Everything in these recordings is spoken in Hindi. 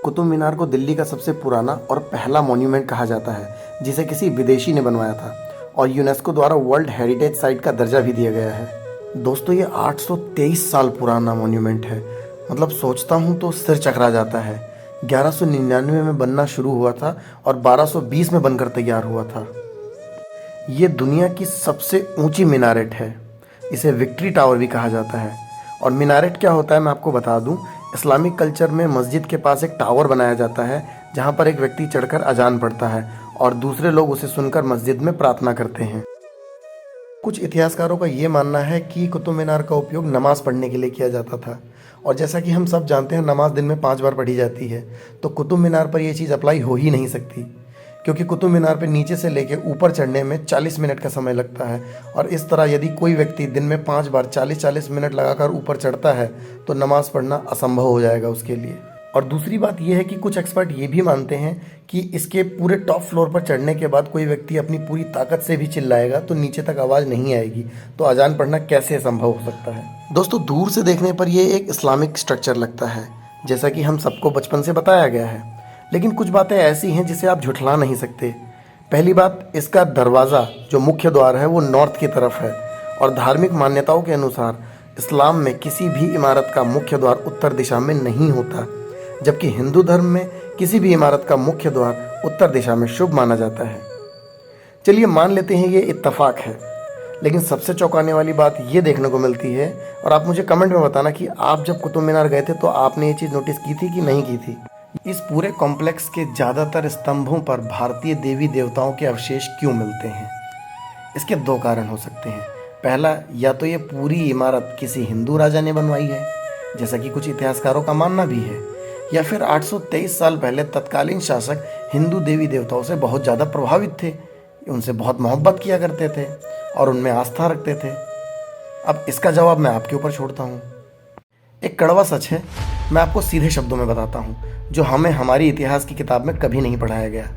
कुतुब मीनार को दिल्ली का सबसे पुराना और पहला मॉन्यूमेंट कहा जाता है, जिसे किसी विदेशी ने बनवाया था और यूनेस्को द्वारा वर्ल्ड हेरिटेज साइट का दर्जा भी दिया गया है। दोस्तों, ये 823 साल पुराना मॉन्यूमेंट है। मतलब सोचता हूँ तो सिर चकरा जाता है। 1199 में बनना शुरू हुआ था और 1220 में बनकर तैयार हुआ था। ये दुनिया की सबसे ऊंची मीनारेट है। इसे विक्ट्री टावर भी कहा जाता है। और मीनारेट क्या होता है मैं आपको बता दूं। इस्लामिक कल्चर में मस्जिद के पास एक टावर बनाया जाता है, जहां पर एक व्यक्ति चढ़कर अजान पढ़ता है और दूसरे लोग उसे सुनकर मस्जिद में प्रार्थना करते हैं। कुछ इतिहासकारों का ये मानना है कि कुतुब मीनार का उपयोग नमाज पढ़ने के लिए किया जाता था। और जैसा कि हम सब जानते हैं, नमाज दिन में 5 बार पढ़ी जाती है, तो कुतुब मीनार पर यह चीज़ अप्लाई हो ही नहीं सकती, क्योंकि कुतुब मीनार पर नीचे से लेकर ऊपर चढ़ने में 40 मिनट का समय लगता है। और इस तरह यदि कोई व्यक्ति दिन में 5 बार 40-40 मिनट लगाकर ऊपर चढ़ता है तो नमाज पढ़ना असंभव हो जाएगा उसके लिए। और दूसरी बात यह है कि कुछ एक्सपर्ट ये भी मानते हैं कि इसके पूरे टॉप फ्लोर पर चढ़ने के बाद कोई व्यक्ति अपनी पूरी ताकत से भी चिल्लाएगा तो नीचे तक आवाज़ नहीं आएगी, तो अजान पढ़ना कैसे संभव हो सकता है। दोस्तों, दूर से देखने पर यह एक इस्लामिक स्ट्रक्चर लगता है, जैसा कि हम सबको बचपन से बताया गया है। लेकिन कुछ बातें ऐसी हैं जिसे आप झुठला नहीं सकते। पहली बात, इसका दरवाज़ा जो मुख्य द्वार है वो नॉर्थ की तरफ है। और धार्मिक मान्यताओं के अनुसार इस्लाम में किसी भी इमारत का मुख्य द्वार उत्तर दिशा में नहीं होता, जबकि हिंदू धर्म में किसी भी इमारत का मुख्य द्वार उत्तर दिशा में शुभ माना जाता है। चलिए मान लेते हैं ये इत्तेफाक है। लेकिन सबसे चौंकाने वाली बात ये देखने को मिलती है, और आप मुझे कमेंट में बताना कि आप जब कुतुब मीनार गए थे तो आपने ये चीज़ नोटिस की थी कि नहीं की थी। इस पूरे कॉम्प्लेक्स के ज़्यादातर स्तंभों पर भारतीय देवी देवताओं के अवशेष क्यों मिलते हैं? इसके 2 कारण हो सकते हैं। पहला, या तो ये पूरी इमारत किसी हिंदू राजा ने बनवाई है, जैसा कि कुछ इतिहासकारों का मानना भी है, या फिर 823 साल पहले तत्कालीन शासक हिंदू देवी देवताओं से बहुत ज़्यादा प्रभावित थे, उनसे बहुत मोहब्बत किया करते थे और उनमें आस्था रखते थे। अब इसका जवाब मैं आपके ऊपर छोड़ता हूँ। एक कड़वा सच है, मैं आपको सीधे शब्दों में बताता हूँ, जो हमें हमारी इतिहास की किताब में कभी नहीं पढ़ाया गया।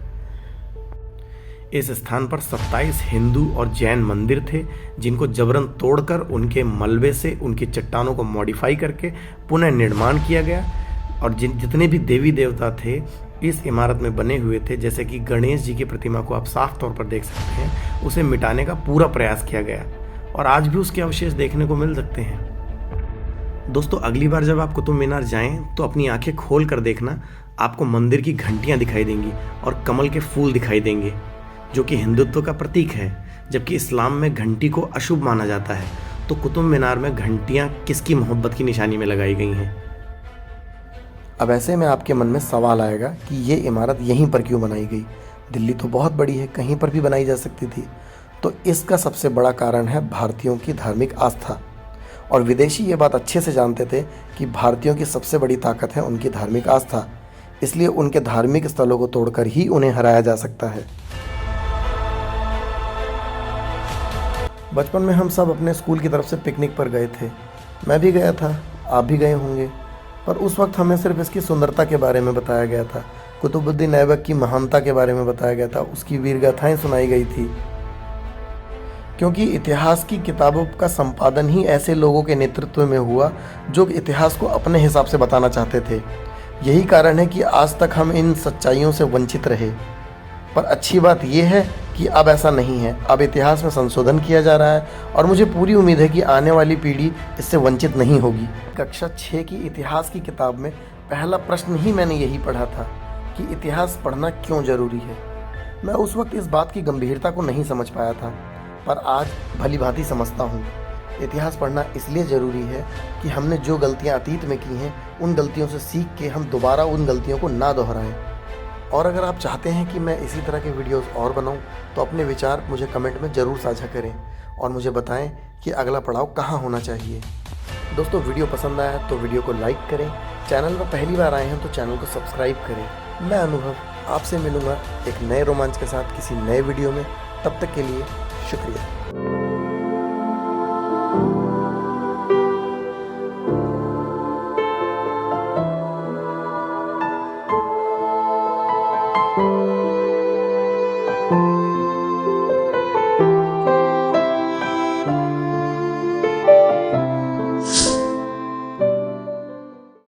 इस स्थान पर 27 हिंदू और जैन मंदिर थे, जिनको जबरन तोड़कर उनके मलबे से उनकी चट्टानों को मॉडिफाई करके पुनः निर्माण किया गया। और जितने भी देवी देवता थे इस इमारत में बने हुए थे, जैसे कि गणेश जी की प्रतिमा को आप साफ तौर पर देख सकते हैं, उसे मिटाने का पूरा प्रयास किया गया और आज भी उसके अवशेष देखने को मिल सकते हैं। दोस्तों, अगली बार जब आप कुतुब मीनार जाएं तो अपनी आंखें खोल कर देखना, आपको मंदिर की घंटियां दिखाई देंगी और कमल के फूल दिखाई देंगे, जो कि हिंदुत्व का प्रतीक है। जबकि इस्लाम में घंटी को अशुभ माना जाता है, तो कुतुब मीनार में घंटियां किसकी मोहब्बत की निशानी में लगाई गई हैं? अब ऐसे में आपके मन में सवाल आएगा कि ये इमारत यहीं पर क्यों बनाई गई? दिल्ली तो बहुत बड़ी है, कहीं पर भी बनाई जा सकती थी। तो इसका सबसे बड़ा कारण है भारतीयों की धार्मिक आस्था। और विदेशी ये बात अच्छे से जानते थे कि भारतीयों की सबसे बड़ी ताकत है उनकी धार्मिक आस्था, इसलिए उनके धार्मिक स्थलों को तोड़कर ही उन्हें हराया जा सकता है। बचपन में हम सब अपने स्कूल की तरफ से पिकनिक पर गए थे। मैं भी गया था, आप भी गए होंगे। पर उस वक्त हमें सिर्फ इसकी सुंदरता के बारे में बताया गया था, कुतुबुद्दीन ऐबक की महानता के बारे में बताया गया था, उसकी वीरगाथाएं सुनाई गई थी। क्योंकि इतिहास की किताबों का संपादन ही ऐसे लोगों के नेतृत्व में हुआ जो इतिहास को अपने हिसाब से बताना चाहते थे। यही कारण है कि आज तक हम इन सच्चाइयों से वंचित रहे। पर अच्छी बात यह है कि अब ऐसा नहीं है। अब इतिहास में संशोधन किया जा रहा है और मुझे पूरी उम्मीद है कि आने वाली पीढ़ी इससे वंचित नहीं होगी। कक्षा 6 की इतिहास की किताब में पहला प्रश्न ही मैंने यही पढ़ा था कि इतिहास पढ़ना क्यों ज़रूरी है। मैं उस वक्त इस बात की गंभीरता को नहीं समझ पाया था, पर आज भली भांति समझता हूँ। इतिहास पढ़ना इसलिए ज़रूरी है कि हमने जो गलतियाँ अतीत में की हैं, उन गलतियों से सीख के हम दोबारा उन गलतियों को ना दोहराएं। और अगर आप चाहते हैं कि मैं इसी तरह के वीडियोस और बनाऊं, तो अपने विचार मुझे कमेंट में ज़रूर साझा करें और मुझे बताएं कि अगला पड़ाव कहाँ होना चाहिए। दोस्तों, वीडियो पसंद आया तो वीडियो को लाइक करें। चैनल पर पहली बार आए हैं तो चैनल को सब्सक्राइब करें। मैं अनुभव आपसे मिलूँगा एक नए रोमांच के साथ किसी नए वीडियो में। तब तक के लिए शुक्रिया।